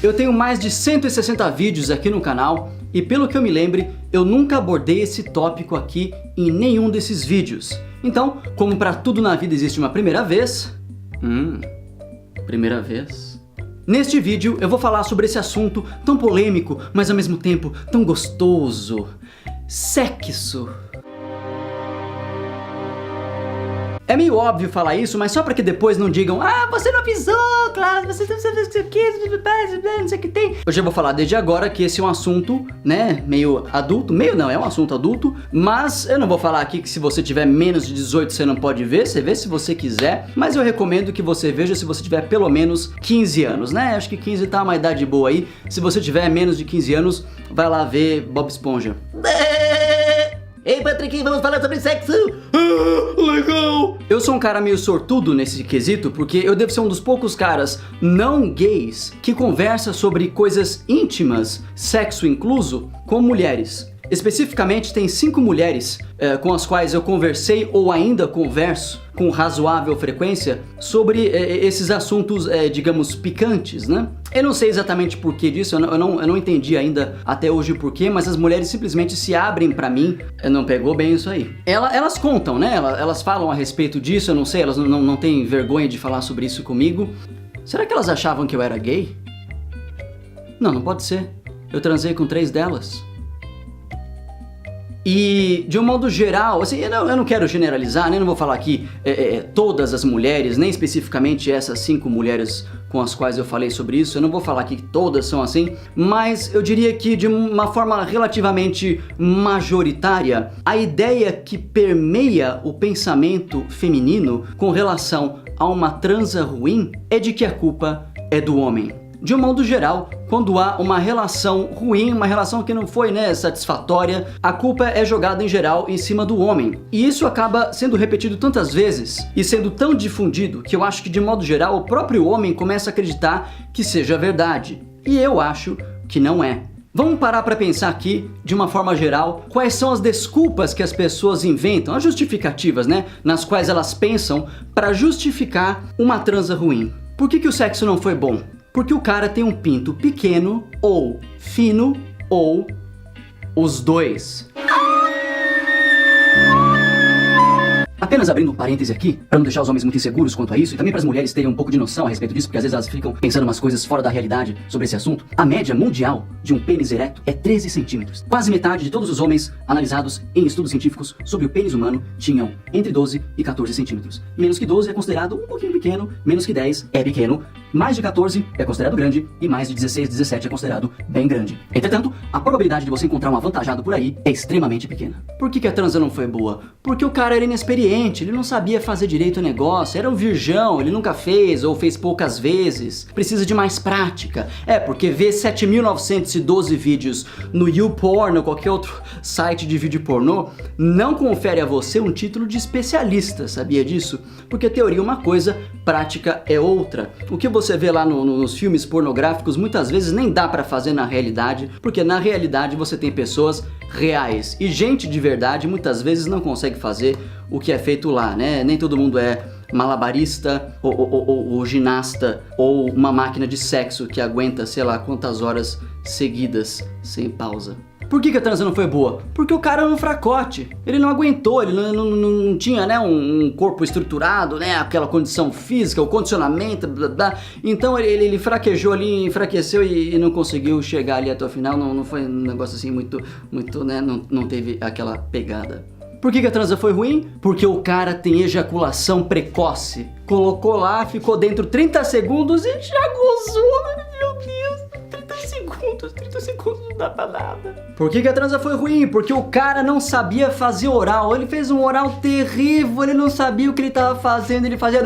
Eu tenho mais de 160 vídeos aqui no canal e pelo que eu me lembre, eu nunca abordei esse tópico aqui em nenhum desses vídeos. Então, como para tudo na vida existe uma primeira vez... primeira vez... Neste vídeo eu vou falar sobre esse assunto tão polêmico, mas ao mesmo tempo tão gostoso. Sexo. É meio óbvio falar isso, mas só para que depois não digam: ah, você não avisou, claro, você não sabe o que não sei o que tem. Eu já vou falar desde agora que esse é um assunto, né, meio adulto. Meio não, é um assunto adulto, mas eu não vou falar aqui que se você tiver menos de 18 você não pode ver. Você vê se você quiser, mas eu recomendo que você veja se você tiver pelo menos 15 anos, né? Acho que 15 tá uma idade boa aí. Se você tiver menos de 15 anos, vai lá ver Bob Esponja. Ei, Patrick, vamos falar sobre sexo! Legal! Eu sou um cara meio sortudo nesse quesito, porque eu devo ser um dos poucos caras não gays que conversa sobre coisas íntimas, sexo incluso, com mulheres. Especificamente, tem 5 mulheres com as quais eu conversei ou ainda converso com razoável frequência sobre esses assuntos, digamos, picantes, né? Eu não sei exatamente por que disso, eu não entendi ainda até hoje o porquê, mas as mulheres simplesmente se abrem pra mim. Não pegou bem isso aí. Elas contam, né? Elas falam a respeito disso, eu não sei, elas não têm vergonha de falar sobre isso comigo. Será que elas achavam que eu era gay? Não pode ser. Eu transei com 3 delas. E, de um modo geral, assim, eu não quero generalizar, né? Não vou falar aqui todas as mulheres, nem especificamente essas 5 mulheres com as quais eu falei sobre isso. Eu não vou falar que todas são assim, mas eu diria que de uma forma relativamente majoritária, a ideia que permeia o pensamento feminino com relação a uma transa ruim é de que a culpa é do homem. De um modo geral, quando há uma relação ruim, uma relação que não foi, né, satisfatória, a culpa é jogada em geral em cima do homem. E isso acaba sendo repetido tantas vezes e sendo tão difundido que eu acho que, de modo geral, o próprio homem começa a acreditar que seja verdade. E eu acho que não é. Vamos parar para pensar aqui, de uma forma geral, quais são as desculpas que as pessoas inventam, as justificativas, né, nas quais elas pensam para justificar uma transa ruim. Por que o sexo não foi bom? Porque o cara tem um pinto pequeno, ou fino, ou os dois. Apenas abrindo um parêntese aqui, para não deixar os homens muito inseguros quanto a isso, e também para as mulheres terem um pouco de noção a respeito disso, porque às vezes elas ficam pensando umas coisas fora da realidade sobre esse assunto. A média mundial de um pênis ereto é 13 centímetros. Quase metade de todos os homens analisados em estudos científicos sobre o pênis humano tinham entre 12 e 14 centímetros. Menos que 12 é considerado um pouquinho pequeno, menos que 10 é pequeno, mais de 14 é considerado grande e mais de 16, 17 é considerado bem grande. Entretanto, a probabilidade de você encontrar um avantajado por aí é extremamente pequena. Por que a transa não foi boa? Porque o cara era inexperiente, ele não sabia fazer direito o negócio, era um virgão, ele nunca fez ou fez poucas vezes, precisa de mais prática. Porque ver 7.912 vídeos no YouPorn ou qualquer outro site de vídeo pornô não confere a você um título de especialista, sabia disso? Porque teoria é uma coisa, prática é outra. O que você vê lá nos filmes pornográficos muitas vezes nem dá pra fazer na realidade, porque na realidade você tem pessoas reais e gente de verdade muitas vezes não consegue fazer o que é feito lá, né? Nem todo mundo é malabarista ou ginasta ou uma máquina de sexo que aguenta sei lá quantas horas seguidas sem pausa. Por que a transa não foi boa? Porque o cara era um fracote, ele não aguentou, ele não tinha, né, um corpo estruturado, né, aquela condição física, o condicionamento, blá, blá. Então ele fraquejou ali, enfraqueceu e não conseguiu chegar ali até o final, não foi um negócio assim muito, né, não teve aquela pegada. Por que a transa foi ruim? Porque o cara tem ejaculação precoce. Colocou lá, ficou dentro 30 segundos e já gozou, meu Deus. 30 segundos não dá pra nada. Por que a transa foi ruim? Porque o cara não sabia fazer oral. Ele fez um oral terrível, ele não sabia o que ele tava fazendo, ele fazia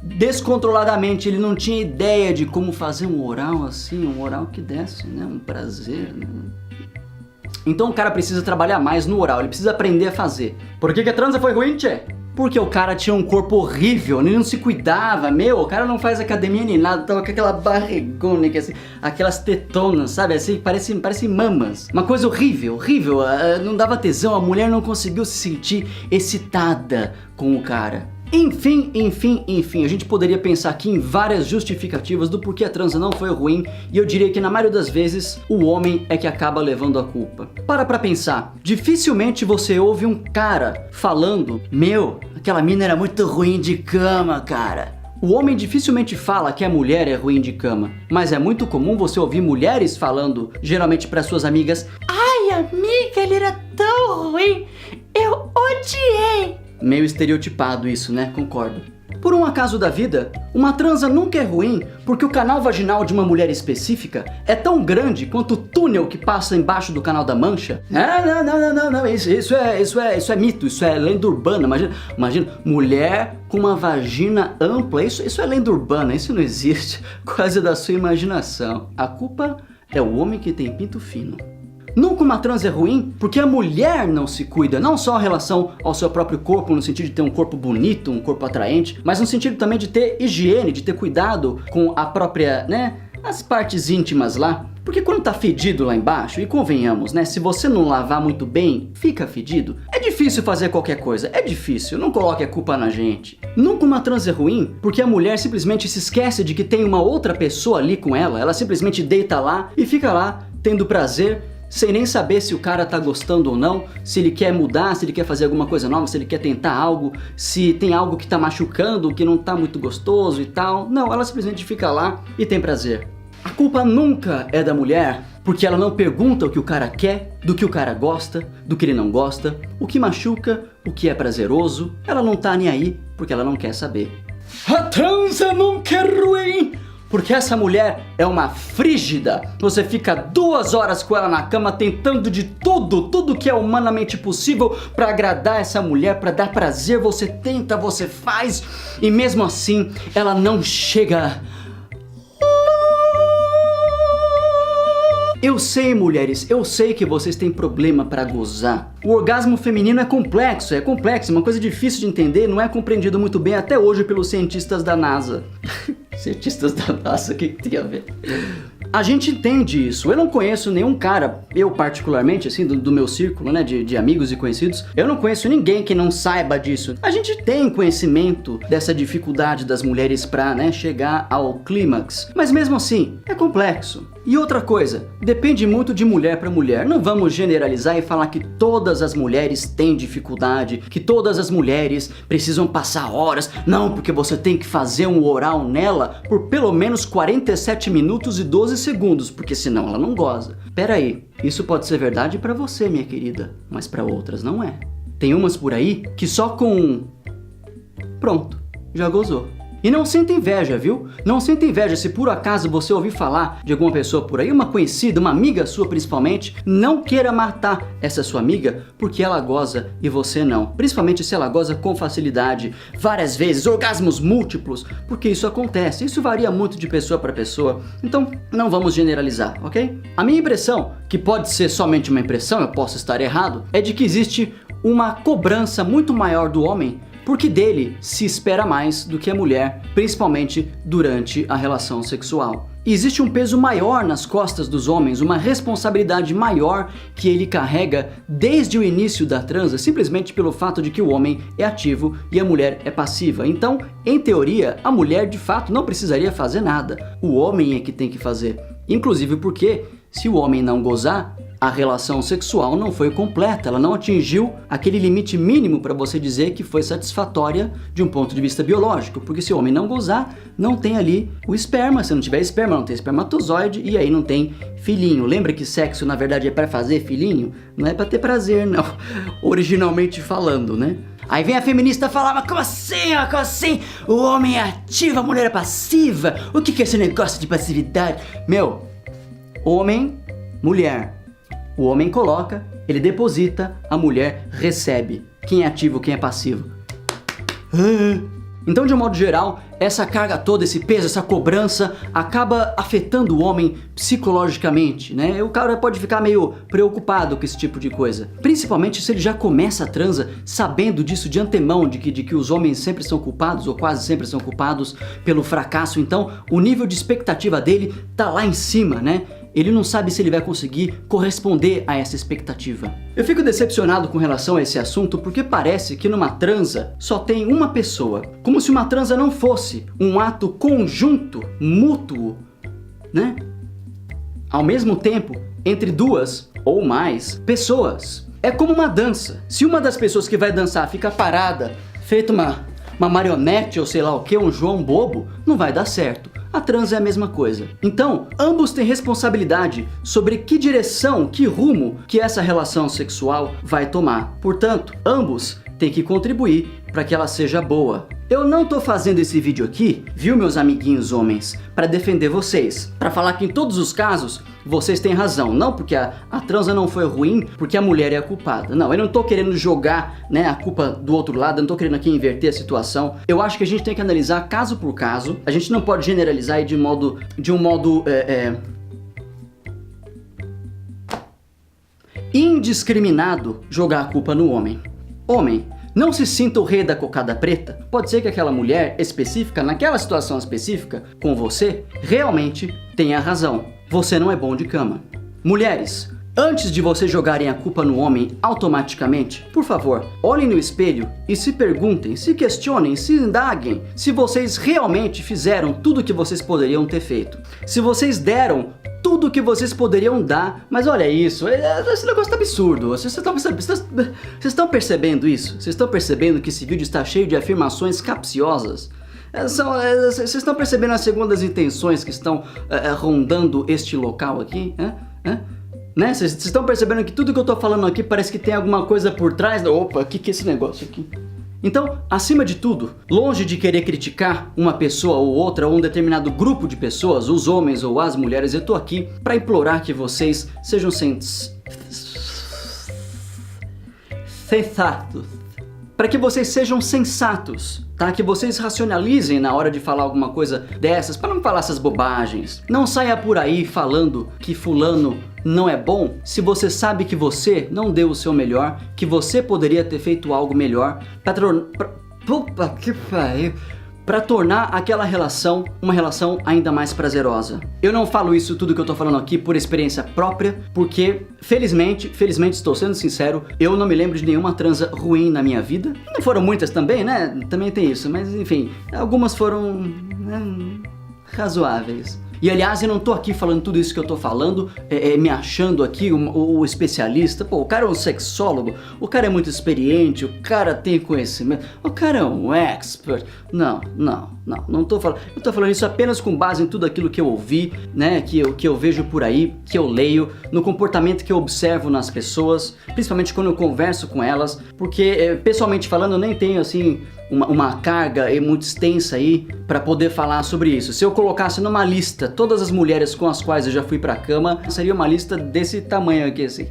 descontroladamente, ele não tinha ideia de como fazer um oral assim, um oral que desse, né, um prazer, né? Então o cara precisa trabalhar mais no oral, ele precisa aprender a fazer. Por que a transa foi ruim, tchê? Porque o cara tinha um corpo horrível, ele não se cuidava, o cara não faz academia nem nada, tava com aquela barrigona, assim, aquelas tetonas, sabe, assim, parecem mamas. Uma coisa horrível, não dava tesão, a mulher não conseguiu se sentir excitada com o cara. Enfim, a gente poderia pensar aqui em várias justificativas do porquê a transa não foi ruim, e eu diria que na maioria das vezes o homem é que acaba levando a culpa. Para pra pensar, dificilmente você ouve um cara falando: meu, aquela mina era muito ruim de cama, cara. O homem dificilmente fala que a mulher é ruim de cama, mas é muito comum você ouvir mulheres falando, geralmente para suas amigas: ai amiga, ele era tão ruim, eu odiei. Meio estereotipado isso, né? Concordo. Por um acaso da vida, uma transa nunca é ruim porque o canal vaginal de uma mulher específica é tão grande quanto o túnel que passa embaixo do canal da Mancha. Não, isso é mito, isso é lenda urbana. Imagina, mulher com uma vagina ampla, isso é lenda urbana, isso não existe, coisa da sua imaginação. A culpa é o homem que tem pinto fino. Nunca uma transa é ruim porque a mulher não se cuida, não só em relação ao seu próprio corpo, no sentido de ter um corpo bonito, um corpo atraente, mas no sentido também de ter higiene, de ter cuidado com a própria, as partes íntimas lá. Porque quando tá fedido lá embaixo, e convenhamos, se você não lavar muito bem, fica fedido. É difícil fazer qualquer coisa, é difícil, não coloque a culpa na gente. Nunca uma transa é ruim porque a mulher simplesmente se esquece de que tem uma outra pessoa ali com ela simplesmente deita lá e fica lá tendo prazer, sem nem saber se o cara tá gostando ou não, se ele quer mudar, se ele quer fazer alguma coisa nova, se ele quer tentar algo, se tem algo que tá machucando, que não tá muito gostoso e tal. Não, ela simplesmente fica lá e tem prazer. A culpa nunca é da mulher, porque ela não pergunta o que o cara quer, do que o cara gosta, do que ele não gosta, o que machuca, o que é prazeroso. Ela não tá nem aí, porque ela não quer saber. A transa nunca é ruim porque essa mulher é uma frígida. Você fica 2 horas com ela na cama tentando de tudo que é humanamente possível para agradar essa mulher, para dar prazer. Você tenta, você faz e mesmo assim ela não chega. Eu sei, mulheres, eu sei que vocês têm problema para gozar. O orgasmo feminino é complexo, uma coisa difícil de entender, não é compreendido muito bem até hoje pelos cientistas da NASA. Cientistas da NASA, o que tem a ver? A gente entende isso. Eu não conheço nenhum cara, eu particularmente, assim, do meu círculo, de amigos e conhecidos, eu não conheço ninguém que não saiba disso. A gente tem conhecimento dessa dificuldade das mulheres pra, chegar ao clímax. Mas mesmo assim, é complexo. E outra coisa, depende muito de mulher pra mulher. Não vamos generalizar e falar que todas as mulheres têm dificuldade, que todas as mulheres precisam passar horas. Não, porque você tem que fazer um oral nela por pelo menos 47 minutos e 12 segundos, porque senão ela não goza. Pera aí, isso pode ser verdade pra você, minha querida, mas pra outras não é. Tem umas por aí que só com... pronto, já gozou. E não sinta inveja, viu? Não sinta inveja se por acaso você ouvir falar de alguma pessoa por aí, uma conhecida, uma amiga sua principalmente, não queira matar essa sua amiga porque ela goza e você não. Principalmente se ela goza com facilidade, várias vezes, orgasmos múltiplos, porque isso acontece, isso varia muito de pessoa para pessoa, então não vamos generalizar, ok? A minha impressão, que pode ser somente uma impressão, eu posso estar errado, é de que existe uma cobrança muito maior do homem porque dele se espera mais do que a mulher, principalmente durante a relação sexual. E existe um peso maior nas costas dos homens, uma responsabilidade maior que ele carrega desde o início da transa, simplesmente pelo fato de que o homem é ativo e a mulher é passiva. Então, em teoria, a mulher de fato não precisaria fazer nada, o homem é que tem que fazer. Inclusive porque, se o homem não gozar, a relação sexual não foi completa, ela não atingiu aquele limite mínimo para você dizer que foi satisfatória de um ponto de vista biológico, porque se o homem não gozar, não tem ali o esperma, se não tiver esperma, não tem espermatozoide e aí não tem filhinho. Lembra que sexo na verdade é para fazer filhinho? Não é para ter prazer não, originalmente falando, Aí vem a feminista falar, mas como assim? O homem é ativo, a mulher é passiva? O que é esse negócio de passividade? Meu, homem, mulher. O homem coloca, ele deposita, a mulher recebe. Quem é ativo, quem é passivo. Então, de um modo geral, essa carga toda, esse peso, essa cobrança acaba afetando o homem psicologicamente, O cara pode ficar meio preocupado com esse tipo de coisa. Principalmente se ele já começa a transa sabendo disso de antemão, de que os homens sempre são culpados, ou quase sempre são culpados pelo fracasso. Então, o nível de expectativa dele tá lá em cima, ele não sabe se ele vai conseguir corresponder a essa expectativa. Eu fico decepcionado com relação a esse assunto porque parece que numa transa só tem uma pessoa, como se uma transa não fosse um ato conjunto, mútuo, né? Ao mesmo tempo, entre duas ou mais pessoas. É como uma dança. Se uma das pessoas que vai dançar fica parada, feito uma marionete ou sei lá o que, um João bobo, não vai dar certo. A transa é a mesma coisa. Então, ambos têm responsabilidade sobre que direção, que rumo que essa relação sexual vai tomar. Portanto, ambos têm que contribuir para que ela seja boa. Eu não tô fazendo esse vídeo aqui, viu, meus amiguinhos homens, para defender vocês, para falar que em todos os casos vocês têm razão, não porque a transa não foi ruim, porque a mulher é a culpada. Não, eu não tô querendo jogar, né, a culpa do outro lado, eu não tô querendo aqui inverter a situação. Eu acho que a gente tem que analisar caso por caso. A gente não pode generalizar de um modo indiscriminado jogar a culpa no homem. Homem, não se sinta o rei da cocada preta. Pode ser que aquela mulher específica, naquela situação específica, com você, realmente tenha razão. Você não é bom de cama. Mulheres, antes de vocês jogarem a culpa no homem automaticamente, por favor, olhem no espelho e se perguntem, se questionem, se indaguem se vocês realmente fizeram tudo o que vocês poderiam ter feito. Se vocês deram tudo o que vocês poderiam dar, mas olha isso, esse negócio tá absurdo. Vocês estão percebendo isso? Vocês estão percebendo que esse vídeo está cheio de afirmações capciosas? Vocês estão percebendo as segundas intenções que estão rondando este local aqui? Né? Vocês estão percebendo que tudo que eu tô falando aqui parece que tem alguma coisa por trás? Opa, o que é esse negócio aqui? Então, acima de tudo, longe de querer criticar uma pessoa ou outra, ou um determinado grupo de pessoas, os homens ou as mulheres, eu tô aqui para implorar que vocês sejam sensatos. Para que vocês sejam sensatos, tá? Que vocês racionalizem na hora de falar alguma coisa dessas, para não falar essas bobagens. Não saia por aí falando que fulano não é bom se você sabe que você não deu o seu melhor, que você poderia ter feito algo melhor para tornar aquela relação uma relação ainda mais prazerosa. Eu não falo isso tudo que eu tô falando aqui por experiência própria, porque felizmente estou sendo sincero, eu não me lembro de nenhuma transa ruim na minha vida. Não foram muitas também, né? Também tem isso, mas enfim, algumas foram razoáveis. E aliás, eu não tô aqui falando tudo isso que eu tô falando, me achando aqui o especialista. Pô, o cara é um sexólogo, o cara é muito experiente, o cara tem conhecimento, o cara é um expert. Não tô falando. Eu tô falando isso apenas com base em tudo aquilo que eu ouvi, né, que eu vejo por aí, que eu leio, no comportamento que eu observo nas pessoas, principalmente quando eu converso com elas, porque pessoalmente falando eu nem tenho assim uma carga muito extensa aí para poder falar sobre isso. Se eu colocasse numa lista todas as mulheres com as quais eu já fui pra cama, seria uma lista desse tamanho aqui assim.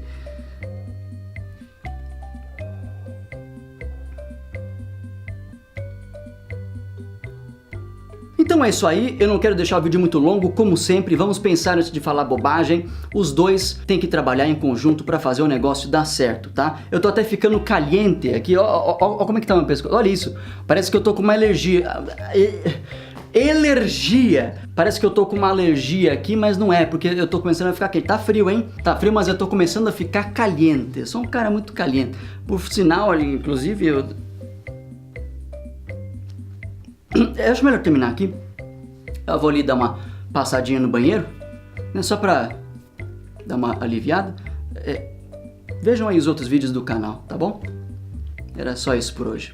Então é isso aí, eu não quero deixar o vídeo muito longo, como sempre, vamos pensar antes de falar bobagem. Os dois têm que trabalhar em conjunto para fazer o negócio dar certo, tá? Eu tô até ficando caliente aqui, ó como é que tá meu pescoço, olha isso, parece que eu tô com uma alergia. Parece que eu tô com uma alergia aqui, mas não é, porque eu tô começando a ficar quente. Tá frio, hein? Tá frio, mas eu tô começando a ficar caliente. Eu sou um cara muito caliente. Por sinal, inclusive, eu acho melhor terminar aqui. Eu vou ali dar uma passadinha no banheiro, né, só pra dar uma aliviada. Vejam aí os outros vídeos do canal, tá bom? Era só isso por hoje.